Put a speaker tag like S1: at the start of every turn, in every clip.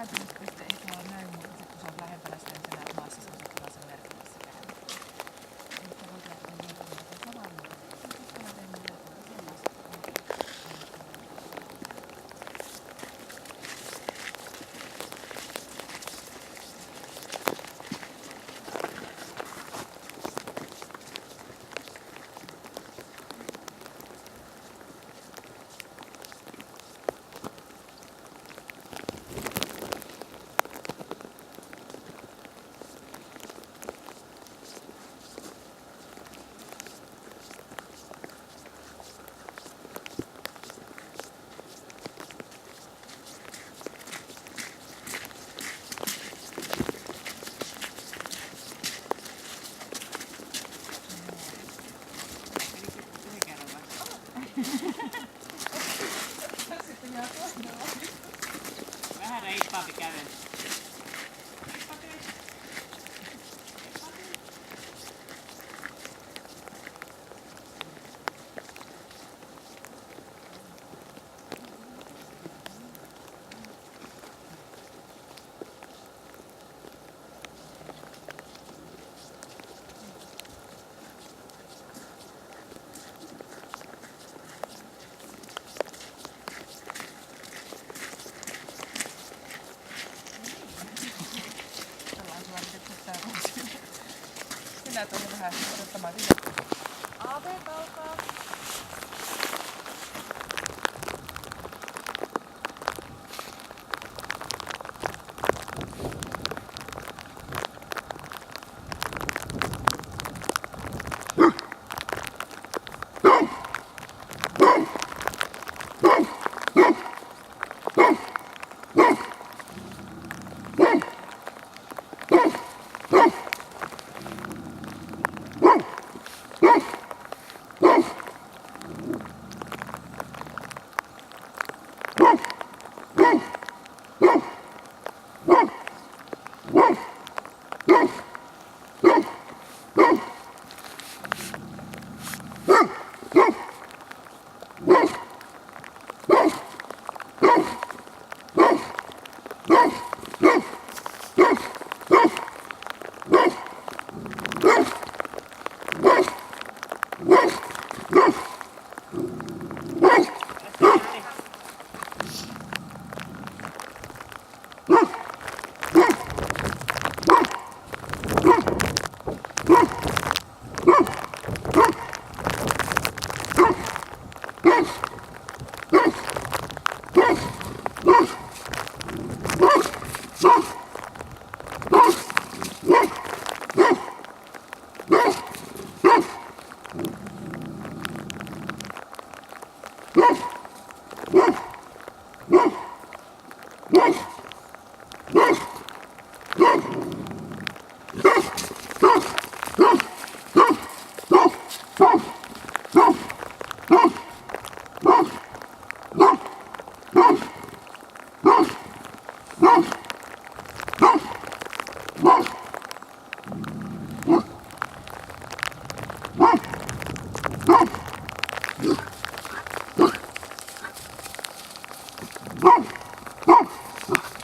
S1: päätymispiste ei tuolla näy, mutta sitten kun sä oot lähempänä sitä, niin sä näet maassa semmoisen punaisen merkin, missä käy. Nyt sä voit lähteä liikkeelle samaan muotoon. Sitten mä teen muotoon sellaista.
S2: Vähän reippaampi kävely.
S1: Minä tulen vähän odottamaan sitä.
S3: AB-kaukaa.
S4: Woof!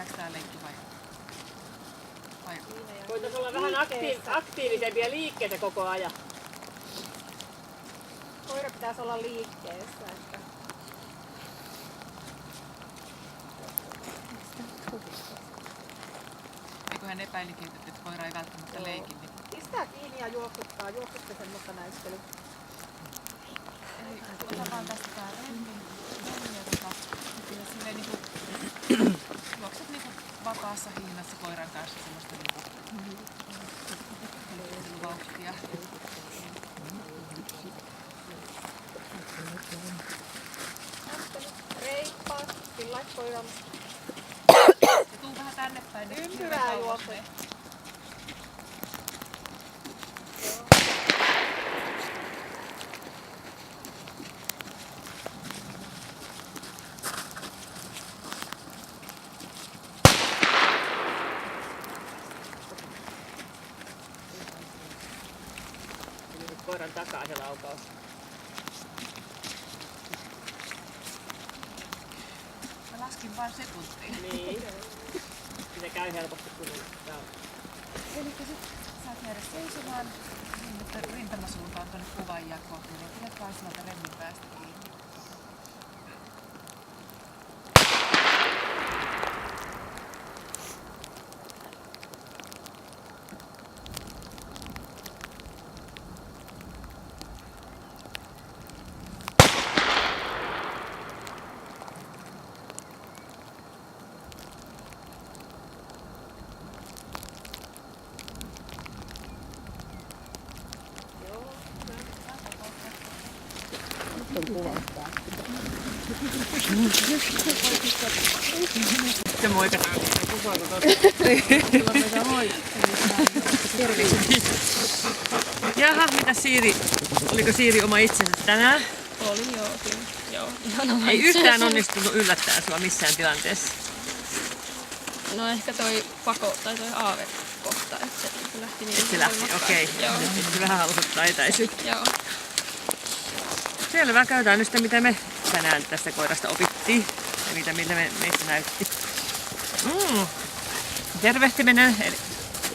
S1: Riittääkö tää leikki vai?
S2: Voitaisiin olla vähän aktiivisempia liikkeitä koko ajan.
S3: Koira pitäisi olla liikkeessä. Että...
S1: Eikö hän epäilikin, että koira ei välttämättä leikin? Niin...
S3: Pistää kiinni ja juoksuttaa. Juoksutte semmoista näistelyä.
S1: Eli ota vaan tästä tää remmi ja silleen niinku juokset niinku vapaassa hihnassa koiran kanssa semmoista niinku vauhtia.
S3: Reippaasti, sillä koiran
S1: Ja tuu vähän tänne päin. Niin
S3: ympyrää juokse.
S2: Koiran takaa se laukaus.
S1: Mä laskin vain sekuntiin.
S2: Niin. Se käy helposti kun on.
S1: Eli sit saat jäädä seisomaan nyt rintamasuuntaan tuonne kuvaajia kohti ja pidät vaan sieltä remmin päästä kiinni.
S2: Se moikataan. Jaha, mitä Siiri? Oliko Siiri oma itsensä tänään?
S4: Oli joo, kyllä. Joo,
S2: Ei yhtään onnistunut yllättää sua missään tilanteessa.
S4: No ehkä toi pako tai toi aavekohta, että se lähti niin
S2: Se lähti, okei.
S4: Joo.
S2: Nyt vähän halusit etäisyyttä.
S4: Joo.
S2: Selvä, käytetään nyt sitä, mitä me tänään tästä koirasta opittiin ja mitä meistä näytti. Tervehtiminen, eli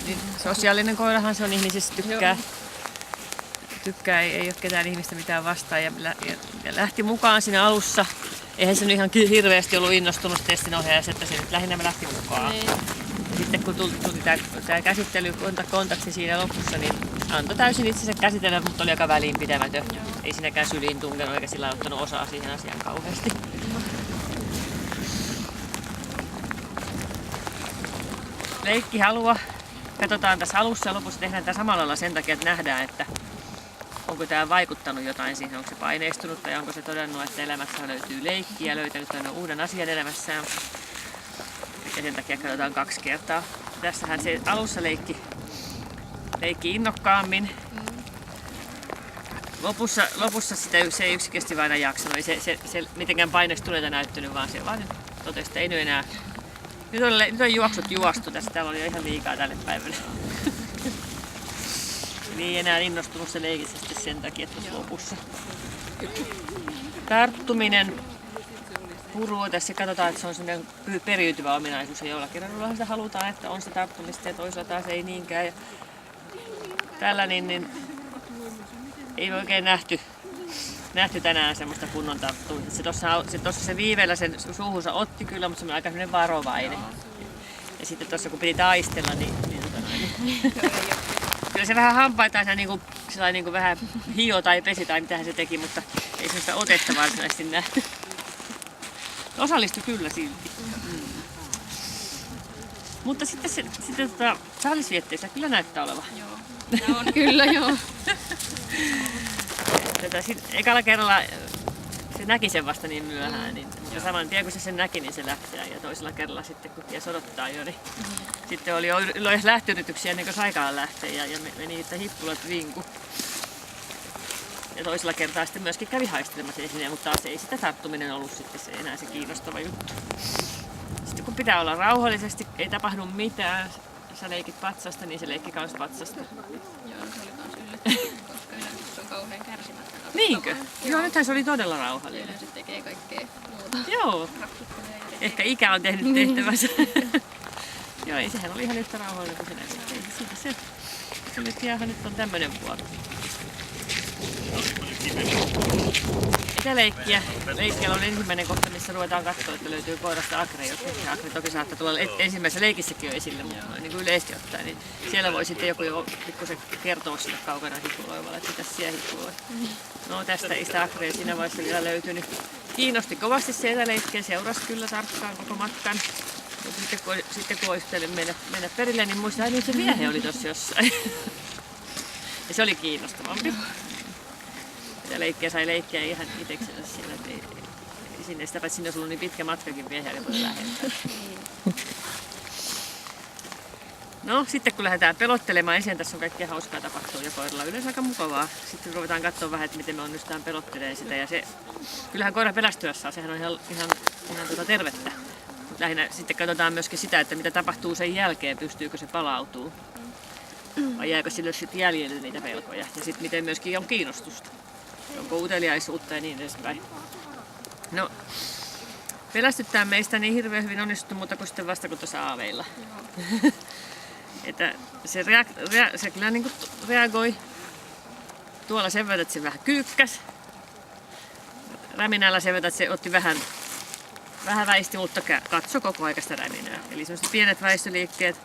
S2: niin sosiaalinen koirahan se on, ihmisistä tykkää. Tykkää, ei ole ketään ihmistä mitään vastaan ja lähti mukaan siinä alussa. Eihän se nyt ihan hirveästi ollut innostunut testinohjaajas, että se nyt lähinnä me lähti mukaan.
S4: Niin.
S2: Ja sitten kun tuli tämä käsittely, kontakti siinä lopussa, niin antoi täysin itsensä käsitellä, mutta oli aika väliinpitämätön. Ei siinäkään syliin tunkenut eikä sillä ottanut osaa siihen asiaan kauheasti. Leikkihalua. Katsotaan tässä alussa ja lopussa tehdään tämä samalla lailla sen takia, että nähdään, että onko tämä vaikuttanut jotain siihen, onko se paineistunut tai onko se todennut, että elämässä löytyy leikkiä ja löytänyt uuden asian elämässään. Ja sen takia katsotaan 2 kertaa. Tässähän se alussa leikki innokkaammin. Lopussa se ei yksinkertaisesti vain jaksanut. Ei se mitenkään painestuneita näyttänyt, vaan se vaan totesi, että ei nyt enää. Nyt on juoksut juostu tässä. Täällä oli jo ihan liikaa tälle päivälle. Niin enää innostunut se leikistä sitten sen takia tuossa lopussa. Tarttuminen puruu tässä katsotaan, että se on sellainen periytyvä ominaisuus ja jollakin radullahan sitä halutaan, että on se tarttumista ja toisaalta taas ei niinkään. Ja tällä niin ei oikein nähty tänään semmoista kunnon tarttumista. Se tuossa se viiveellä sen suuhunsa otti kyllä, mutta se oli aika sellainen varovainen. Ja sitten tuossa kun piti taistella, niin kyllä se vähän hampaitaan niin vähän hio tai pesi tai mitähän se teki, mutta ei sellaista otetta varsinaisesti nähty. Osallistui kyllä silti. Mutta sitten saalisvietteissä kyllä näyttää olevan.
S4: Joo. Nämä on kyllä, joo.
S2: Ekalla kerralla se näki sen vasta niin myöhään, niin saman tien kun se sen näki, niin se lähti. Ja toisella kerralla sitten kun ties odottaa jo, niin sitten oli jo lähtöyrityksiä ennen kuin saikaan lähteä ja meni että hippulat vinku. Ja toisella kertaa sitten myöskin kävi haistelemassa esineen, mutta taas ei sitä tarttuminen ollut sitten se enää se kiinnostava juttu. Sitten kun pitää olla rauhallisesti, ei tapahdu mitään, sä leikit patsasta, niin se leikki kans patsasta.
S4: Joo, se oli kans yllättävää, koska yleensä se on kauhean kärsimättä.
S2: Niinkö? Joo, nythän se oli todella rauhallinen.
S4: Yleensä tekee kaikkea muuta.
S2: Joo.
S4: Rapsuttelee
S2: Ehkä ikä on tehnyt tehtävänsä. Joo, ei sehän oli ihan yhtä rauhallinen kuin se näkyy. Siitä se. Se nyt ihan nyt on tämmönen vuoro. Etäleikkiä. Leikkiellä on ensimmäinen kohta, missä ruvetaan katsoa, että löytyy koirasta akre. Ja akre toki saattaa tulla ensimmäisessä leikissäkin jo esille, mutta noin niin kuin yleisesti ottaen. Niin siellä voi sitten joku jo pikkusen kertoa sille kaukana hikuloivalle, että mitä siellä hikuloi. No tästä ei sitä akrea siinä vaiheessa vielä löytynyt. Kiinnosti kovasti se etäleikkiä, seurasi kyllä tarkkaan koko matkan. Mutta sitten kun olisi mennä perille, niin muistaa, että se viehe oli tuossa jossain. Ja se oli kiinnostavampi. Ja leikkiä sai leikkiä ihan itseksensä siinä, että ei sinne sitä, paitsi sinne olisi ollut niin pitkä matkakin vieheä, niin voi lähettää. No sitten kun lähdetään pelottelemaan, ensin tässä on kaikkea hauskaa tapahtuu ja koiralla yleensä aika mukavaa. Sitten ruvetaan katsoa vähän, että miten me onnistutaan pelottelemaan sitä. Ja se, kyllähän koira pelästyessään, sehän on ihan tervettä. Mutta lähinnä sitten katsotaan myöskin sitä, että mitä tapahtuu sen jälkeen, pystyykö se palautuu. Vai jääkö sille sitten jäljelle niitä pelkoja. Ja sitten miten myöskin on kiinnostusta. Onko uteliaisuutta ja niin edespäin. No, pelästyttää meistä niin hirveän hyvin onnistuttu muuta kuin sitten vasta kuin tuossa aaveilla. Että se kyllä niin kuin reagoi. Tuolla sen verran, että se vähän kyykkäs. Räminällä sen verran, että se otti vähän väisti, mutta katsoi koko aika sitä räminää. Eli sellaiset pienet väistöliikkeet.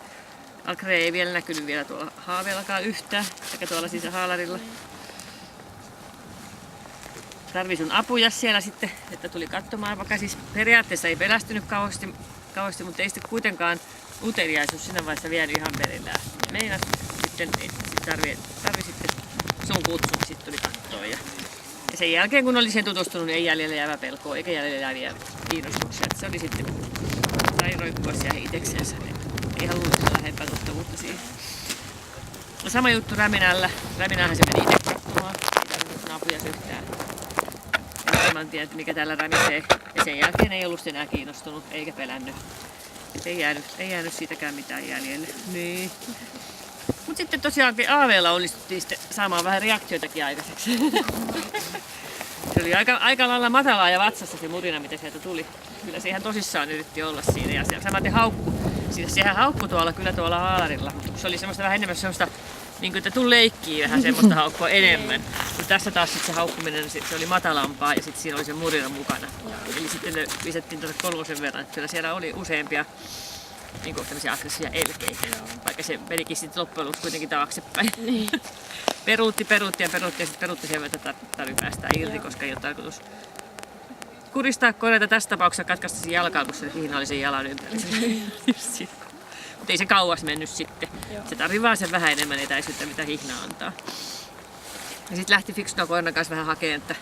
S2: Akre ei vielä näkynyt vielä tuolla haaveellakaan yhtään, eikä tuolla siis haalarilla. Tarvii sun apuja siellä sitten, että tuli katsomaan, vaikka siis periaatteessa ei pelästynyt kauheasti, mutta ei sitten kuitenkaan uteliaisuus siinä vaiheessa vienyt ihan perillään. Meinas sitten, tarvii sitten sun kutsun, sitten tuli katsoa. Ja sen jälkeen kun oli siihen tutustunut, niin ei jäljellä jäävä pelkoa eikä jäljellä jääviä kiinnostuksia. Että se oli sitten, sai roikkua siellä itseksensä. Ei halunnut sitä lähempää tuttavuutta siihen. No, sama juttu Räminällä. Räminähän se meni itse katsomaan. Ei tarvinnut sun apuja yhtään. En tiedä, että mikä täällä rämisee. Ja sen jälkeen ei ollut enää kiinnostunut eikä pelännyt. Et ei jäänyt siitäkään mitään jäljelle. Niin. Mut sitten tosiaankin aaveella onnistuttiin sitten saamaan vähän reaktioitakin aikaiseksi. Se oli aika lailla matalaa ja vatsassa se murina, mitä sieltä tuli. Kyllä se ihan tosissaan yritti olla siinä. Ja se samaten haukku. Sehän haukkui kyllä tuolla haalarilla. Mutta se oli semmoista vähän enemmän semmoista, niin kuin, että tuu leikkiin vähän semmoista haukkua enemmän. Mutta tässä taas sit se haukkuminen se oli matalampaa ja sitten siinä oli se murina mukana. Eli sitten lisättiin tuossa 3 verran. Kyllä siellä oli useampia niin kuin tämmöisiä aggressiivisia elkeitä. Vaikka se menikin sitten loppujen lopuksi kuitenkin taaksepäin. Niin. peruutti ja sitten peruutti sen, että tarvii päästää irti, koska ei ole tarkoitus kuristaa koireita tässä tapauksessa katkaista sen jalkaa, kun se hihna oli sen jalan ympäri. Mutta ei se kauas mennyt sitten. Se tarvii vaan sen vähän enemmän etäisyyttä, mitä hihna antaa. Ja sitten lähti Fiksuna koiran kanssa vähän hakemaan, että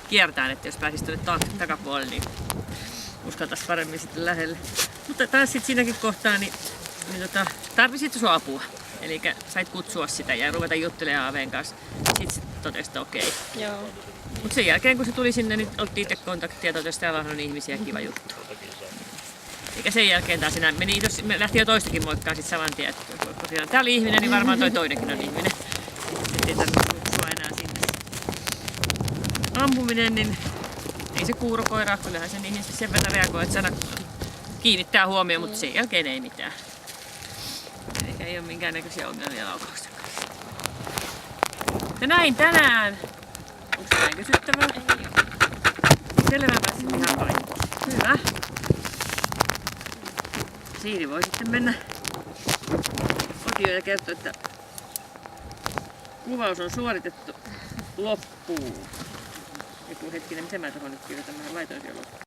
S2: kiertään, että jos pääsisi tuonne takapuolelle, niin uskaltaisi paremmin sitten lähelle. Mutta taas sitten siinäkin kohtaa, niin tarvisit sun apua. Eli sait kutsua sitä ja ruveta juttelemaan Aaveen kanssa. Sitten totesi, että okei.
S4: Joo.
S2: Mutta sen jälkeen kun se tuli sinne, niin otti itse kontaktia ja totesi, että täällä on ihmisiä, kiva juttu. Eikä sen jälkeen taas enää me lähti jo toistakin moikkaa sit saman tien, että tosiaan tää oli ihminen, niin varmaan toi toinenkin on ihminen. Sitten ei tarvitse kutsua enää sinne. Ampuminen, niin ei se kuurokoiraa, kyllähän se niihin sen verran reagoi, että sana kiinnittää huomioon, mutta sen jälkeen ei mitään. Eikä ei ole minkäännäköisiä ongelmia laukauksen kanssa. Ja näin tänään. Onko näin kysyttävää?
S4: Ei ole.
S2: Selvä pääsi ihan kaikki. Hyvä. Siiri voi sitten mennä kotiin ja kertoa, että kuvaus on suoritettu loppuun. Joku hetkinen, miten mä tuohon nyt kirjoitan? Mä laitoin siellä loppuun.